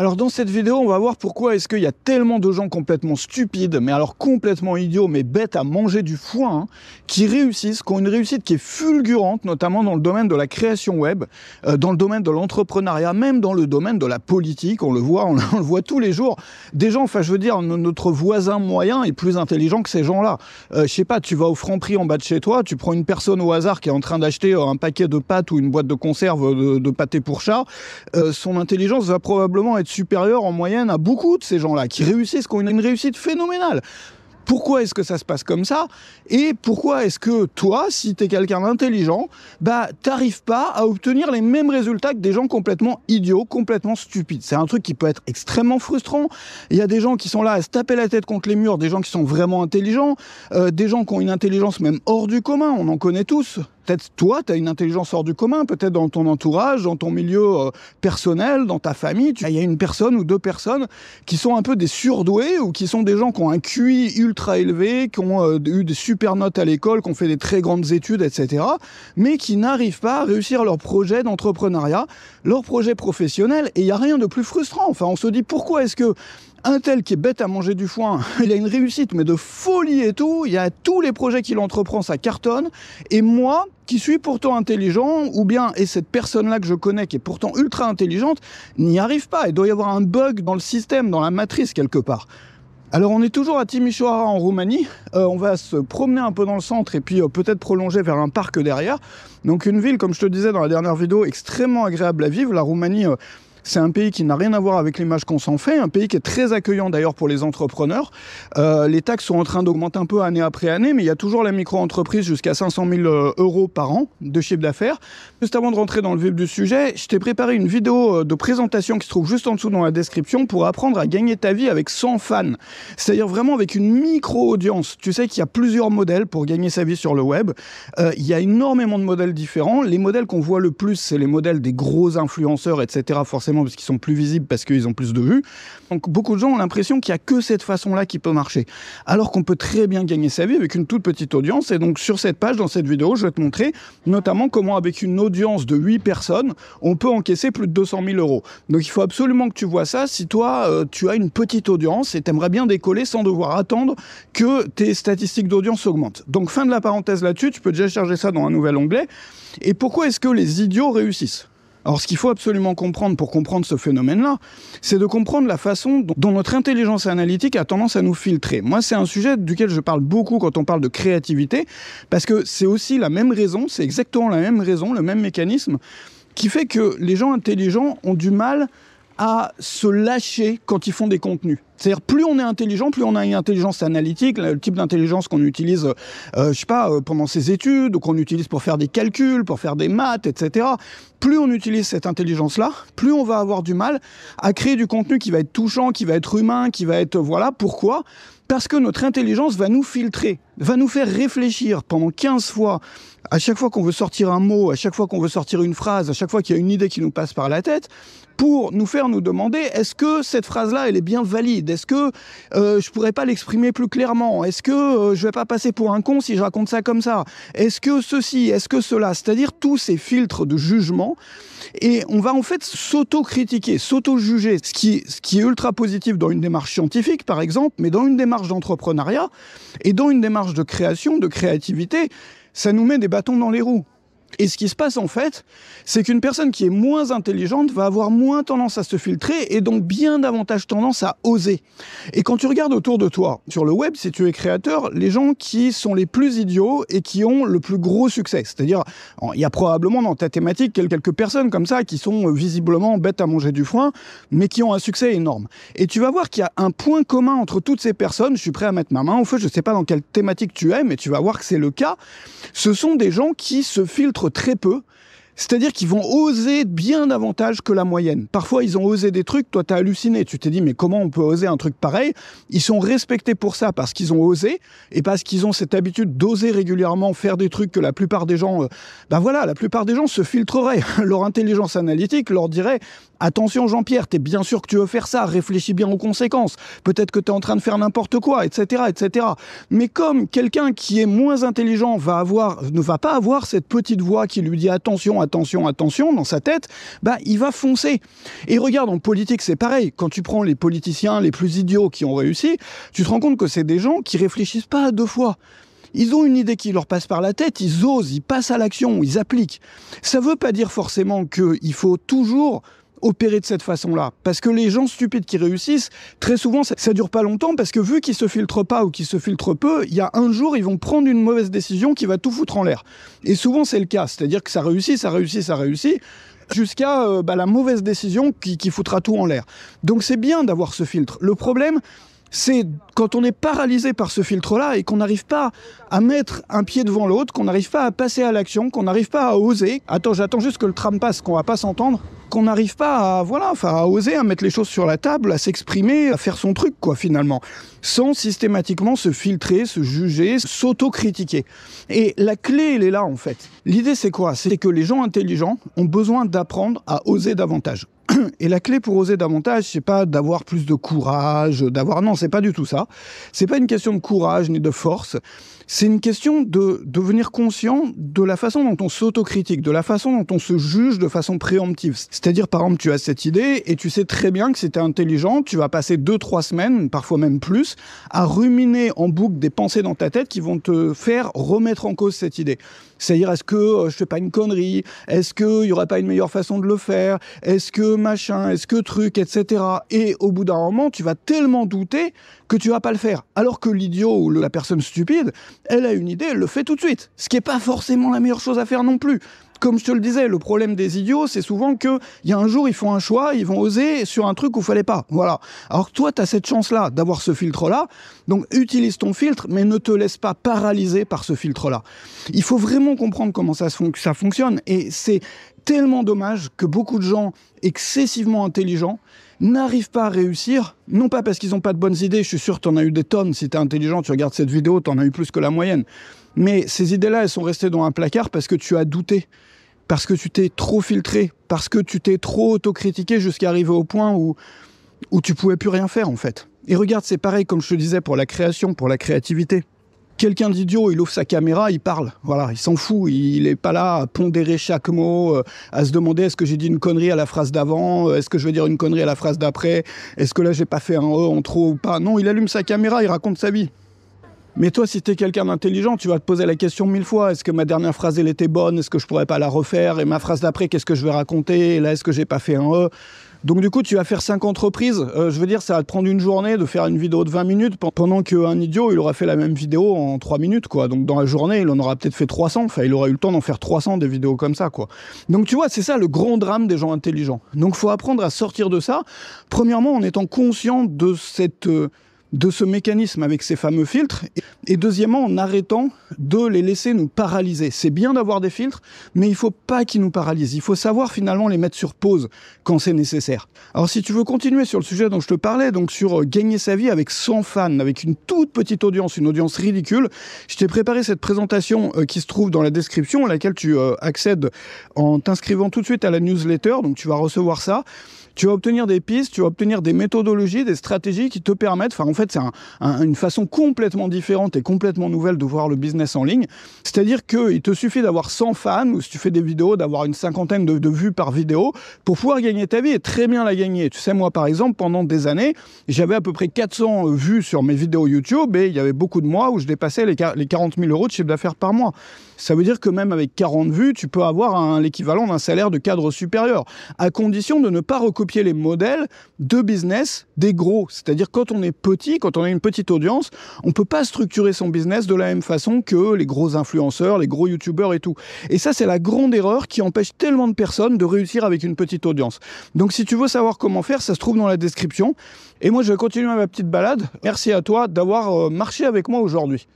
Alors dans cette vidéo, on va voir pourquoi est-ce qu'il y a tellement de gens complètement stupides, mais alors complètement idiots, mais bêtes à manger du foin, hein, qui réussissent, qui ont une réussite qui est fulgurante, notamment dans le domaine de la création web, dans le domaine de l'entrepreneuriat, même dans le domaine de la politique, on le voit tous les jours. Des gens, enfin je veux dire, notre voisin moyen est plus intelligent que ces gens-là. Je sais pas, tu vas au Franprix en bas de chez toi, tu prends une personne au hasard qui est en train d'acheter un paquet de pâtes ou une boîte de conserve de pâté pour chat, son intelligence va probablement être supérieur en moyenne à beaucoup de ces gens-là qui réussissent, qui ont une réussite phénoménale. Pourquoi est-ce que ça se passe comme ça? Et pourquoi est-ce que toi, si tu es quelqu'un d'intelligent, t'arrives pas à obtenir les mêmes résultats que des gens complètement idiots, complètement stupides? C'est un truc qui peut être extrêmement frustrant. Il y a des gens qui sont là à se taper la tête contre les murs, des gens qui sont vraiment intelligents, des gens qui ont une intelligence même hors du commun, on en connaît tous. Peut-être toi, tu as une intelligence hors du commun, peut-être dans ton entourage, dans ton milieu personnel, dans ta famille. Il y a une personne ou deux personnes qui sont un peu des surdoués ou qui sont des gens qui ont un QI ultra élevé, qui ont eu des super notes à l'école, qui ont fait des très grandes études, etc. mais qui n'arrivent pas à réussir leur projet d'entrepreneuriat, leur projet professionnel. Et il n'y a rien de plus frustrant. Enfin, on se dit pourquoi est-ce que un tel qui est bête à manger du foin, il a une réussite, mais de folie et tout, il y a tous les projets qu'il entreprend, ça cartonne, et moi, qui suis pourtant intelligent, ou bien, et cette personne-là que je connais, qui est pourtant ultra intelligente, n'y arrive pas. Il doit y avoir un bug dans le système, dans la matrice, quelque part. Alors on est toujours à Timișoara en Roumanie, on va se promener un peu dans le centre et puis peut-être prolonger vers un parc derrière. Donc une ville, comme je te disais dans la dernière vidéo, extrêmement agréable à vivre. La Roumanie, c'est un pays qui n'a rien à voir avec l'image qu'on s'en fait, un pays qui est très accueillant d'ailleurs pour les entrepreneurs. Les taxes sont en train d'augmenter un peu année après année, mais il y a toujours la micro-entreprise jusqu'à 500 000 € par an de chiffre d'affaires. Juste avant de rentrer dans le vif du sujet, je t'ai préparé une vidéo de présentation qui se trouve juste en dessous dans la description pour apprendre à gagner ta vie avec 100 fans. C'est-à-dire vraiment avec une micro-audience. Tu sais qu'il y a plusieurs modèles pour gagner sa vie sur le web. Il y a énormément de modèles différents. Les modèles qu'on voit le plus, c'est les modèles des gros influenceurs, etc. forcément parce qu'ils sont plus visibles, parce qu'ils ont plus de vues. Donc beaucoup de gens ont l'impression qu'il n'y a que cette façon-là qui peut marcher. Alors qu'on peut très bien gagner sa vie avec une toute petite audience. Et donc sur cette page, dans cette vidéo, je vais te montrer notamment comment avec une audience de 8 personnes, on peut encaisser plus de 200 000 €. Donc il faut absolument que tu vois ça si toi, tu as une petite audience et tu aimerais bien décoller sans devoir attendre que tes statistiques d'audience augmentent. Donc fin de la parenthèse là-dessus, tu peux déjà charger ça dans un nouvel onglet. Et pourquoi est-ce que les idiots réussissent ? Alors ce qu'il faut absolument comprendre pour comprendre ce phénomène-là, c'est de comprendre la façon dont notre intelligence analytique a tendance à nous filtrer. Moi, c'est un sujet duquel je parle beaucoup quand on parle de créativité, parce que c'est aussi la même raison, c'est exactement la même raison, le même mécanisme, qui fait que les gens intelligents ont du mal à se lâcher quand ils font des contenus. C'est-à-dire, plus on est intelligent, plus on a une intelligence analytique, le type d'intelligence qu'on utilise, je sais pas, pendant ses études, ou qu'on utilise pour faire des calculs, pour faire des maths, etc. Plus on utilise cette intelligence-là, plus on va avoir du mal à créer du contenu qui va être touchant, qui va être humain, qui va être... Voilà, pourquoi ? Parce que notre intelligence va nous filtrer, va nous faire réfléchir pendant 15 fois, à chaque fois qu'on veut sortir un mot, à chaque fois qu'on veut sortir une phrase, à chaque fois qu'il y a une idée qui nous passe par la tête, pour nous faire nous demander, est-ce que cette phrase-là, elle est bien valide? Est-ce que je pourrais pas l'exprimer plus clairement? Est-ce que je vais pas passer pour un con si je raconte ça comme ça? Est-ce que ceci? Est-ce que cela? C'est-à-dire tous ces filtres de jugement. Et on va en fait s'auto-critiquer, s'auto-juger, ce qui est ultra positif dans une démarche scientifique, par exemple, mais dans une démarche d'entrepreneuriat et dans une démarche de création, de créativité, ça nous met des bâtons dans les roues. Et ce qui se passe en fait, c'est qu'une personne qui est moins intelligente va avoir moins tendance à se filtrer et donc bien davantage tendance à oser. Et quand tu regardes autour de toi, sur le web, si tu es créateur, les gens qui sont les plus idiots et qui ont le plus gros succès, c'est-à-dire, il y a probablement dans ta thématique quelques personnes comme ça qui sont visiblement bêtes à manger du foin, mais qui ont un succès énorme. Et tu vas voir qu'il y a un point commun entre toutes ces personnes, je suis prêt à mettre ma main au feu, je ne sais pas dans quelle thématique tu es, mais tu vas voir que c'est le cas, ce sont des gens qui se filtrent très peu, c'est-à-dire qu'ils vont oser bien davantage que la moyenne. Parfois, ils ont osé des trucs, toi, t'as halluciné. Tu t'es dit, mais comment on peut oser un truc pareil? Ils sont respectés pour ça, parce qu'ils ont osé, et parce qu'ils ont cette habitude d'oser régulièrement faire des trucs que la plupart des gens... la plupart des gens se filtreraient. Leur intelligence analytique leur dirait, attention Jean-Pierre, t'es bien sûr que tu veux faire ça, réfléchis bien aux conséquences. Peut-être que t'es en train de faire n'importe quoi, etc., etc. Mais comme quelqu'un qui est moins intelligent ne va pas avoir cette petite voix qui lui dit, attention, attention dans sa tête, bah il va foncer. Et regarde, en politique c'est pareil, quand tu prends les politiciens les plus idiots qui ont réussi, tu te rends compte que c'est des gens qui réfléchissent pas à deux fois. Ils ont une idée qui leur passe par la tête, ils osent, ils passent à l'action, ils appliquent. Ça veut pas dire forcément qu'il faut toujours opérer de cette façon-là. Parce que les gens stupides qui réussissent, très souvent, ça dure pas longtemps, parce que vu qu'ils se filtrent pas ou qu'ils se filtrent peu, il y a un jour, ils vont prendre une mauvaise décision qui va tout foutre en l'air. Et souvent, c'est le cas. C'est-à-dire que ça réussit, jusqu'à la mauvaise décision qui foutra tout en l'air. Donc c'est bien d'avoir ce filtre. Le problème, c'est quand on est paralysé par ce filtre-là et qu'on n'arrive pas à mettre un pied devant l'autre, qu'on n'arrive pas à passer à l'action, qu'on n'arrive pas à oser. Attends, j'attends juste que le tram passe, qu'on va pas s'entendre. Qu'on n'arrive pas à oser, à mettre les choses sur la table, à s'exprimer, à faire son truc, quoi, finalement. Sans systématiquement se filtrer, se juger, s'autocritiquer. Et la clé, elle est là, en fait. L'idée, c'est quoi? C'est que les gens intelligents ont besoin d'apprendre à oser davantage. Et la clé pour oser davantage, c'est pas d'avoir plus de courage, non, c'est pas du tout ça. C'est pas une question de courage ni de force. C'est une question de devenir conscient de la façon dont on s'autocritique, de la façon dont on se juge de façon préemptive. C'est-à-dire, par exemple, tu as cette idée et tu sais très bien que si t'es intelligent, tu vas passer 2-3 semaines, parfois même plus, à ruminer en boucle des pensées dans ta tête qui vont te faire remettre en cause cette idée. C'est-à-dire, est-ce que je fais pas une connerie? Est-ce qu'il y aurait pas une meilleure façon de le faire? Est-ce que machin? Est-ce que truc? Etc. Et au bout d'un moment, tu vas tellement douter que tu vas pas le faire. Alors que l'idiot ou la personne stupide, elle a une idée, elle le fait tout de suite. Ce qui est pas forcément la meilleure chose à faire non plus. Comme je te le disais, le problème des idiots, c'est souvent qu'il y a un jour, ils font un choix, ils vont oser sur un truc où il fallait pas. Voilà. Alors que toi, tu as cette chance-là d'avoir ce filtre-là. Donc, utilise ton filtre, mais ne te laisse pas paralyser par ce filtre-là. Il faut vraiment comprendre comment ça fonctionne. Et c'est tellement dommage que beaucoup de gens excessivement intelligents n'arrivent pas à réussir, non pas parce qu'ils n'ont pas de bonnes idées, je suis sûr que tu en as eu des tonnes, si tu es intelligent, tu regardes cette vidéo, tu en as eu plus que la moyenne. Mais ces idées-là, elles sont restées dans un placard parce que tu as douté, parce que tu t'es trop filtré, parce que tu t'es trop autocritiqué jusqu'à arriver au point où tu pouvais plus rien faire en fait. Et regarde, c'est pareil comme je te disais pour la création, pour la créativité. Quelqu'un d'idiot, il ouvre sa caméra, il parle. Voilà, il s'en fout. Il n'est pas là à pondérer chaque mot, à se demander est-ce que j'ai dit une connerie à la phrase d'avant, est-ce que je vais dire une connerie à la phrase d'après, est-ce que là j'ai pas fait un E en trop ou pas. Non, il allume sa caméra, il raconte sa vie. Mais toi, si t'es quelqu'un d'intelligent, tu vas te poser la question 1000 fois. Est-ce que ma dernière phrase, elle était bonne? Est-ce que je pourrais pas la refaire? Et ma phrase d'après, qu'est-ce que je vais raconter? Et là, est-ce que j'ai pas fait un E? Donc du coup, tu vas faire 5 reprises. Je veux dire, ça va te prendre une journée de faire une vidéo de 20 minutes pendant qu'un idiot, il aura fait la même vidéo en 3 minutes, quoi. Donc dans la journée, il en aura peut-être fait 300. Enfin, il aura eu le temps d'en faire 300 des vidéos comme ça, quoi. Donc tu vois, c'est ça le grand drame des gens intelligents. Donc faut apprendre à sortir de ça. Premièrement, en étant conscient de ce mécanisme avec ces fameux filtres, et deuxièmement en arrêtant de les laisser nous paralyser. C'est bien d'avoir des filtres, mais il faut pas qu'ils nous paralysent. Il faut savoir finalement les mettre sur pause quand c'est nécessaire. Alors si tu veux continuer sur le sujet dont je te parlais, donc sur gagner sa vie avec 100 fans, avec une toute petite audience, une audience ridicule, je t'ai préparé cette présentation qui se trouve dans la description, à laquelle tu accèdes en t'inscrivant tout de suite à la newsletter, donc tu vas recevoir ça. Tu vas obtenir des pistes, tu vas obtenir des méthodologies, des stratégies qui te permettent, enfin en fait c'est une façon complètement différente et complètement nouvelle de voir le business en ligne. C'est-à-dire qu'il te suffit d'avoir 100 fans, ou si tu fais des vidéos, d'avoir une cinquantaine de vues par vidéo pour pouvoir gagner ta vie et très bien la gagner. Tu sais, moi par exemple, pendant des années, j'avais à peu près 400 vues sur mes vidéos YouTube et il y avait beaucoup de mois où je dépassais les 40 000 euros de chiffre d'affaires par mois. Ça veut dire que même avec 40 vues, tu peux avoir l'équivalent d'un salaire de cadre supérieur, à condition de ne pas recopier les modèles de business des gros. C'est-à-dire quand on est petit, quand on a une petite audience, on ne peut pas structurer son business de la même façon que les gros influenceurs, les gros youtubeurs et tout. Et ça, c'est la grande erreur qui empêche tellement de personnes de réussir avec une petite audience. Donc si tu veux savoir comment faire, ça se trouve dans la description. Et moi, je vais continuer ma petite balade. Merci à toi d'avoir marché avec moi aujourd'hui.